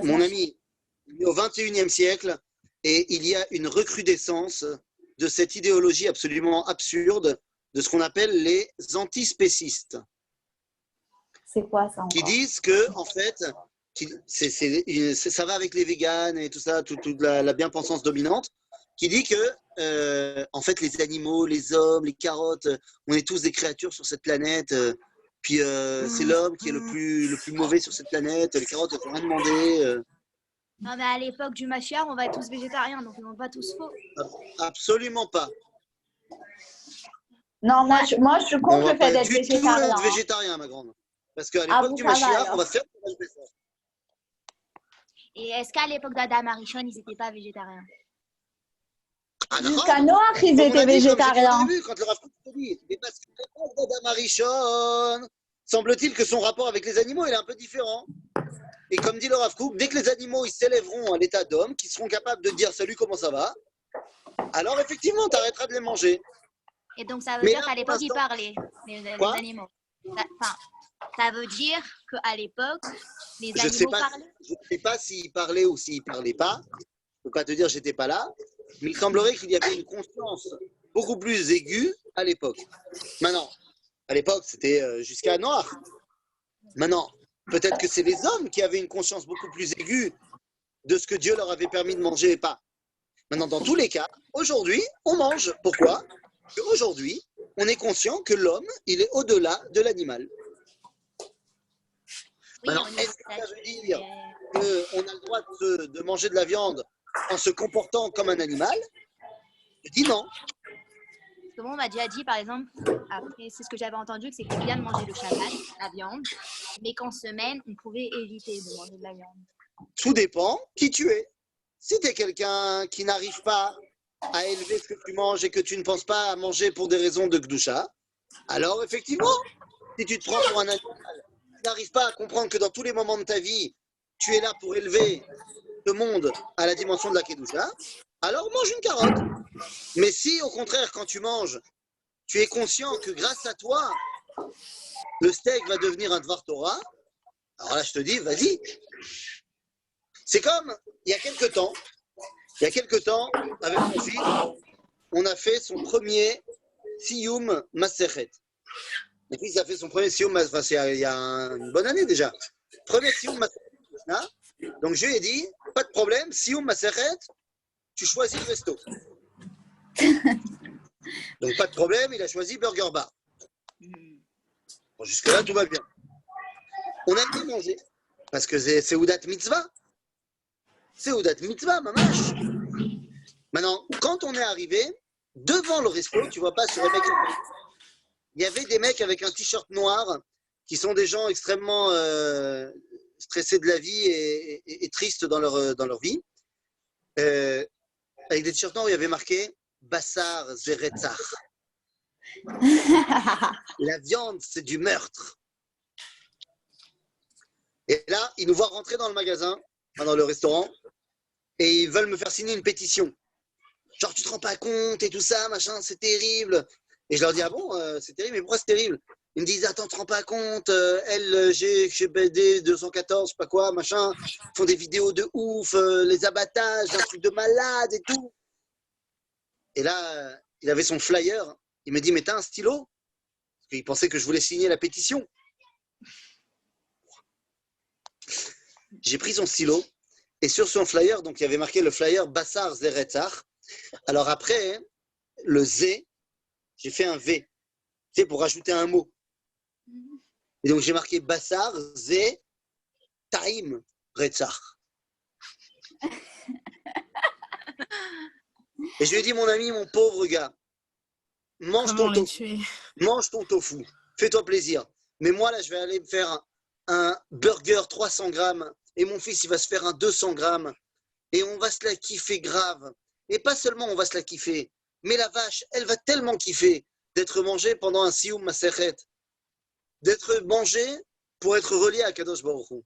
Mon ami, il est au XXIe siècle et il y a une recrudescence de cette idéologie absolument absurde de ce qu'on appelle les antispécistes, C'est quoi ça qui encore? disent que en fait, ça va avec les véganes et tout ça, toute la bien-pensance dominante, qui dit que en fait les animaux, les hommes, les carottes, on est tous des créatures sur cette planète. Puis c'est l'homme qui est le plus mauvais sur cette planète. Les carottes, elles n'ont rien demandé. Non, mais à l'époque du Mashiach, on va être tous végétariens, donc ils n'ont pas tous faux. Absolument pas. Non, moi je suis On contre va le fait pas d'être du tout végétarien. être hein. végétarien, ma grande. Parce qu'à Ah l'époque bon, du ça va, Mashiach, alors. on va faire pour le Pessah. Et est-ce qu'à l'époque d'Adam Arishon, ils n'étaient pas végétariens? Ah, d'accord. Jusqu'à Noach, ils Comme on étaient a dit, comme j'ai dit végétariens. au début, quand le Rav Kook te dit, mais parce que l'époque d'Adam Arishon, semble-t-il que son rapport avec les animaux il est un peu différent. Et comme dit le Rav Kook, dès que les animaux ils s'élèveront à l'état d'homme, qu'ils seront capables de dire salut, comment ça va, alors effectivement, tu arrêteras de les manger. Et donc ça veut Mais dire là, qu'à pour l'époque, ils l'instant- parlaient, les Quoi animaux. Enfin, ça veut dire qu'à l'époque, les Je animaux ne parlaient. sais pas s'il parlait ou s'il ne parlait pas. Je ne peux pas te dire, j'étais pas là. Mais il semblerait qu'il y avait une conscience beaucoup plus aiguë à l'époque. Maintenant, à l'époque, c'était jusqu'à Noir. Maintenant, peut-être que c'est les hommes qui avaient une conscience beaucoup plus aiguë de ce que Dieu leur avait permis de manger et pas. Maintenant, dans tous les cas, aujourd'hui, on mange. Pourquoi? Parce qu'aujourd'hui, on est conscient que l'homme, il est au-delà de l'animal. Oui, Maintenant, au niveau est-ce que ça statut, veut dire qu'on a le droit de manger de la viande en se comportant comme un animal? Je dis non. Parce que moi, on m'a déjà dit, par exemple, après, c'est ce que j'avais entendu, que c'était bien de manger le Shabbat, la viande, mais qu'en semaine, on pouvait éviter de manger de la viande. Tout dépend qui tu es. Si tu es quelqu'un qui n'arrive pas à élever ce que tu manges et que tu ne penses pas à manger pour des raisons de Gdusha, alors effectivement, si tu te prends pour un animal, tu n'arrives pas à comprendre que dans tous les moments de ta vie, tu es là pour élever le monde à la dimension de la Kedusha, alors mange une carotte. Mais si au contraire, quand tu manges, tu es conscient que grâce à toi, le steak va devenir un Dvar Torah, alors là je te dis, vas-y. C'est comme, il y a quelques temps, avec mon fils, on a fait son premier Siyum Masechet. Mon fils a fait son premier Siyum Masechet, enfin, il y a une bonne année déjà. Premier Siyum Masechet. Donc je lui ai dit, pas de problème, Siyum Masechet, tu choisis le resto. Donc pas de problème, il a choisi Burger Bar. Bon, jusque-là, tout va bien. On a été manger, parce que c'est Oudat Mitzvah. C'est Oudat Mitzvah, mamash. Maintenant, quand on est arrivé, devant le resto, tu vois pas sur les mecs, il y avait des mecs avec un t-shirt noir, qui sont des gens extrêmement stressés de la vie et tristes dans leur vie. Avec des t-shirts noirs où il y avait marqué Bassar Zeretzach. La viande, c'est du meurtre. Et là, ils nous voient rentrer dans le magasin, dans le restaurant, et ils veulent me faire signer une pétition. Genre, tu te rends pas compte et tout ça, machin, c'est terrible. Et je leur dis, ah bon, c'est terrible, mais pourquoi c'est terrible? Ils me disent, attends, tu te rends pas compte, LGBD 214, je sais pas quoi, machin, font des vidéos de ouf, les abattages, un truc de malade et tout. Et là, il avait son flyer. Il me dit, mais t'as un stylo? Parce qu'il pensait que je voulais signer la pétition. J'ai pris son stylo et sur son flyer, donc il y avait marqué le flyer Bassar Zeretzach. Alors après, le Z, j'ai fait un V, tu sais, pour rajouter un mot. Et donc j'ai marqué Bassar Z Taim Retzach. Et je lui ai dit, mon ami, mon pauvre gars, mange Comment ton les tofu, tuer? mange ton tofu, fais-toi plaisir. Mais moi, là, je vais aller me faire un burger 300 grammes et mon fils, il va se faire un 200 grammes et on va se la kiffer grave. Et pas seulement on va se la kiffer, mais la vache, elle va tellement kiffer d'être mangée pendant un Siyum Masechet, d'être mangée pour être reliée à Kadosh Baruch Hu.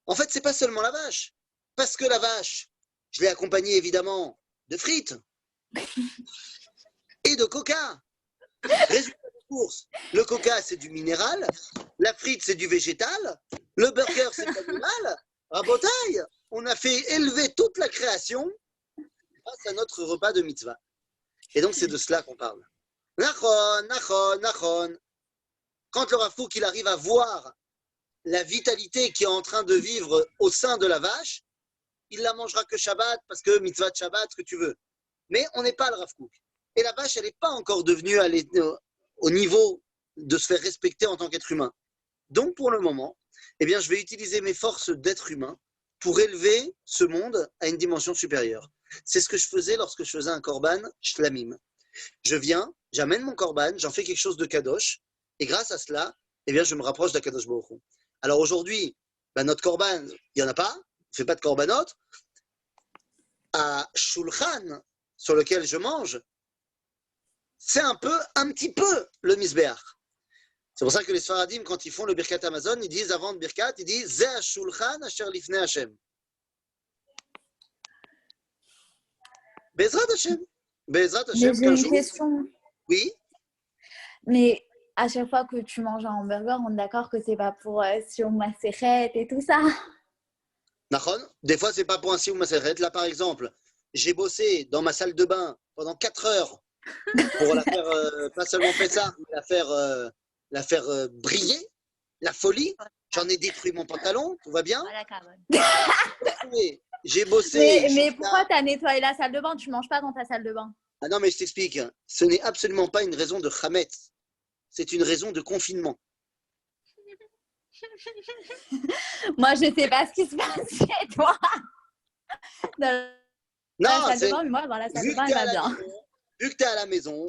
En fait, c'est pas seulement la vache, parce que la vache, je l'ai accompagnée évidemment de frites et de coca. Résultat de course, le coca c'est du minéral, la frite c'est du végétal, le burger c'est de l'animal. Rabotaille, on a fait élever toute la création grâce à notre repas de mitzvah. Et donc c'est de cela qu'on parle. Nachon, nachon, nachon. Quand le Rav Kook, il arrive à voir la vitalité qui est en train de vivre au sein de la vache, il la mangera que Shabbat, parce que mitzvah de Shabbat, ce que tu veux. Mais on n'est pas le Rav Kook. Et la vache, elle n'est pas encore devenue au niveau de se faire respecter en tant qu'être humain. Donc, pour le moment, eh bien, je vais utiliser mes forces d'être humain pour élever ce monde à une dimension supérieure. C'est ce que je faisais lorsque je faisais un korban shlamim. Je viens, j'amène mon korban, j'en fais quelque chose de kadosh, et grâce à cela, eh bien, je me rapproche d'Akadosh Baruch Hu. Alors aujourd'hui, notre korban, il n'y en a pas, on ne fait pas de korbanot. À Shulchan, sur lequel je mange, c'est un petit peu le misbéach. C'est pour ça que les Sfaradim, quand ils font le Birkat Amazon, ils disent avant le Birkat, ils disent Zeh ha-shulchan asher lifnei Hashem. Bezrat Hashem. Bezrat Mais Hashem, j'ai qu'un une jour. question. Oui. Mais à chaque fois que tu manges un hamburger, on est d'accord que c'est pas pour sur ma séchette et tout ça. Nachon. Des fois, c'est pas pour un Siyum Masechet. Là, par exemple, j'ai bossé dans ma salle de bain pendant 4 heures pour la faire, pas seulement fait ça, mais la faire briller, la folie. J'en ai détruit mon pantalon, tout va bien. Voilà, Caron. J'ai bossé. Mais pourquoi tu as nettoyé la salle de bain? Tu manges pas dans ta salle de bain? Ah non, mais je t'explique. Ce n'est absolument pas une raison de chametz. C'est une raison de confinement. Moi, je sais pas ce qui se passe chez toi. Dans la Non, salle de bain, mais moi, dans la salle de bain, elle va bien. Vu que tu es à la maison,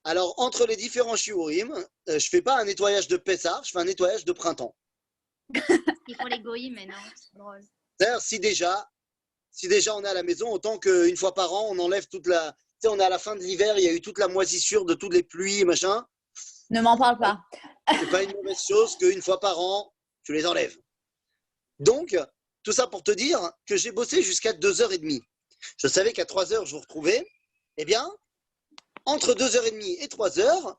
alors entre les différents shiurim, je fais pas un nettoyage de Pessah, je fais un nettoyage de printemps. Il faut les goïs, mais non, c'est drôle. C'est-à-dire, si déjà on est à la maison, autant qu'une fois par an, on enlève toute la... Tu sais, on est à la fin de l'hiver, il y a eu toute la moisissure de toutes les pluies, machin. Ne m'en parle pas. C'est pas une mauvaise chose qu'une fois par an, tu les enlèves. Donc, tout ça pour te dire que j'ai bossé jusqu'à 2h30. Je savais qu'à 3h, je vous retrouvais. Eh bien, entre 2h30 et 3h,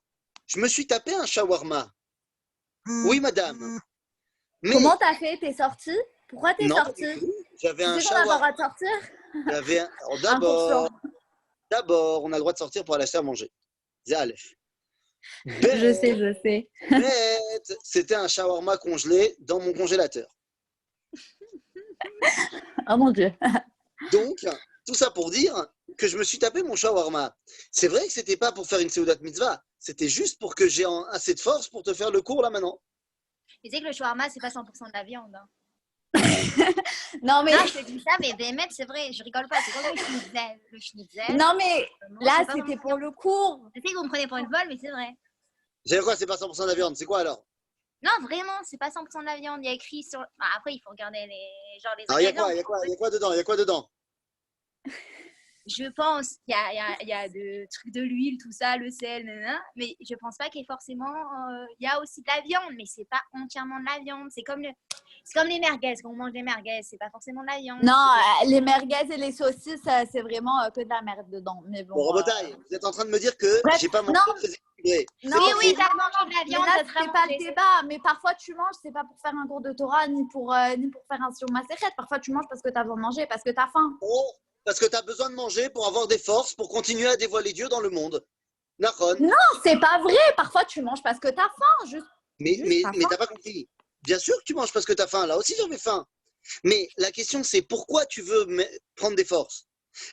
je me suis tapé un shawarma. Oui, madame. Mais Comment t'as fait? T'es sortie? Pourquoi t'es non, sortie? j'avais un Tu sais qu'on a pas le shawarma. droit de sortir? Alors, d'abord, on a le droit de sortir pour aller acheter à manger. C'est Aleph. Je sais. Bête, c'était un shawarma congelé dans mon congélateur. Oh mon Dieu. Donc, tout ça pour dire que je me suis tapé mon shawarma. C'est vrai que c'était pas pour faire une seudat mitzvah, c'était juste pour que j'ai assez de force pour te faire le cours là maintenant. Tu sais que le shawarma, c'est pas 100% de la viande. Hein. Non, mais... Non, je te dis ça, mais Bémet, c'est vrai, je rigole pas. C'est comme le schnitzel. Non, mais là, c'est pas c'était vraiment pour le cours. Je sais que vous me prenez pour une folle, mais c'est vrai. J'ai quoi, c'est pas 100% de la viande, c'est quoi alors? Non, vraiment, c'est pas 100% de la viande. Il y a écrit sur. Enfin, après, il faut regarder les Alors, il y a ingrédients. quoi, il y a quoi dedans? Je pense qu'il y a de trucs de l'huile, tout ça, le sel, mais je pense pas qu'il y ait forcément. Il y a aussi de la viande, mais c'est pas entièrement de la viande. C'est comme C'est comme les merguez. Quand on mange des merguez, c'est pas forcément de la viande. Non, les merguez et les saucisses, c'est vraiment que de la merde dedans. Mais bon. Bon, Robotaille, vous êtes en train de me dire que Bref, j'ai pas mangé non. très équilibré. Non, Oui, oui, mais t'as non, mangé de la mais viande, là, t'as très c'est pas le mangé. débat. Mais parfois, tu manges, c'est pas pour faire un cours de Torah, ni pour faire un sur Maseret. Parfois, tu manges parce que t'as besoin de manger, parce que t'as faim. Oh, parce que tu as besoin de manger pour avoir des forces, pour continuer à dévoiler Dieu dans le monde. Nahon. Non, c'est pas vrai. Parfois, tu manges parce que t'as faim. Juste Mais t'as t'as faim. pas compris. Bien sûr que tu manges parce que tu as faim. Là aussi, j'avais faim. Mais la question, c'est pourquoi tu veux prendre des forces?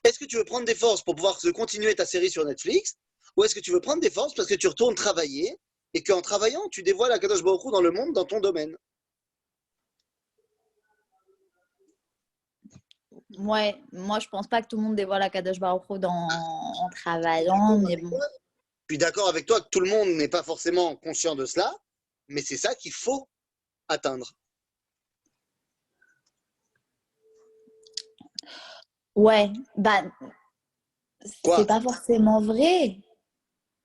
Est-ce que tu veux prendre des forces pour pouvoir continuer ta série sur Netflix? Ou est-ce que tu veux prendre des forces parce que tu retournes travailler et qu'en travaillant, tu dévoiles Akadosh Baruch Hu dans le monde, dans ton domaine? Ouais, moi, je pense pas que tout le monde dévoile la Kadosh Baruch Hu en travaillant, mais bon. Je suis d'accord avec toi que tout le monde n'est pas forcément conscient de cela, mais c'est ça qu'il faut atteindre. Ouais, bah, Quoi? c'est pas forcément vrai.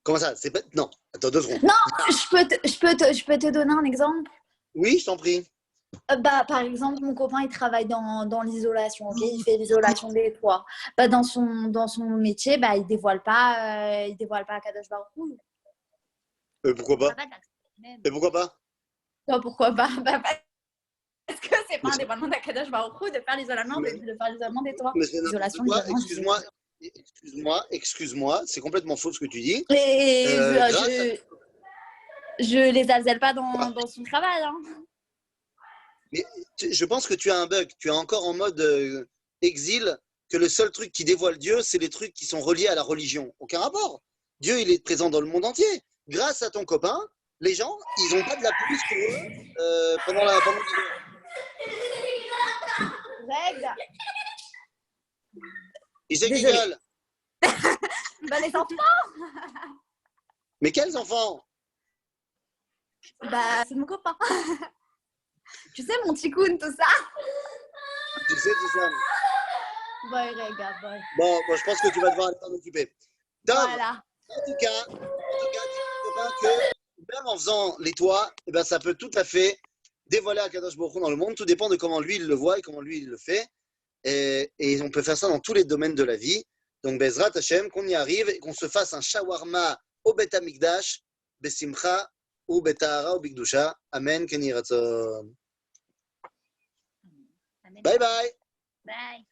Comment ça? C'est pas... Non, attends 2 secondes. Non, je peux te donner un exemple. Oui, je t'en prie. Bah, par exemple, mon copain, il travaille dans l'isolation, ok? Il fait l'isolation des toits. Bah, dans son métier, bah, il dévoile pas Kadosh Baruch Hu. Pourquoi pas? Pas de l'accent même. Et pourquoi pas? Bah, pourquoi pas? Bah, parce que c'est pas un dévoilement d'Akadosh Baruch Hu de faire l'isolement des toits. Mais c'est n'importe L'isolation, quoi. l'isolement, Excuse-moi, c'est complètement faux ce que tu dis. Et grâce je les harcèle pas dans son travail. Hein. Mais je pense que tu as un bug. Tu es encore en mode exil, que le seul truc qui dévoile Dieu, c'est les trucs qui sont reliés à la religion. Aucun rapport. Dieu, il est présent dans le monde entier. Grâce à ton copain, les gens, ils n'ont pas de la pluie sur eux pendant l'hiver. Règle. Qui c'est qui Désolée. gueule? Bah, les enfants. Mais quels enfants? Bah, c'est mon copain. Tu sais, mon ticoun, tout ça. Tu sais tout ça. Boy, regarde, boy. Bon, je pense que tu vas devoir aller t'en occuper. Tom, Voilà. en tout cas, dis à ton copain que même en faisant les toits, eh ben, ça peut tout à fait dévoiler Akadosh Baruch Hu dans le monde. Tout dépend de comment lui il le voit et comment lui il le fait. Et on peut faire ça dans tous les domaines de la vie. Donc, Bezrat Hashem, qu'on y arrive et qu'on se fasse un shawarma au Bet Amikdash, Besimcha ou Betahara ou Bigdusha. Amen, Ken Yireh Ratzon. Amen. Bye bye. Bye.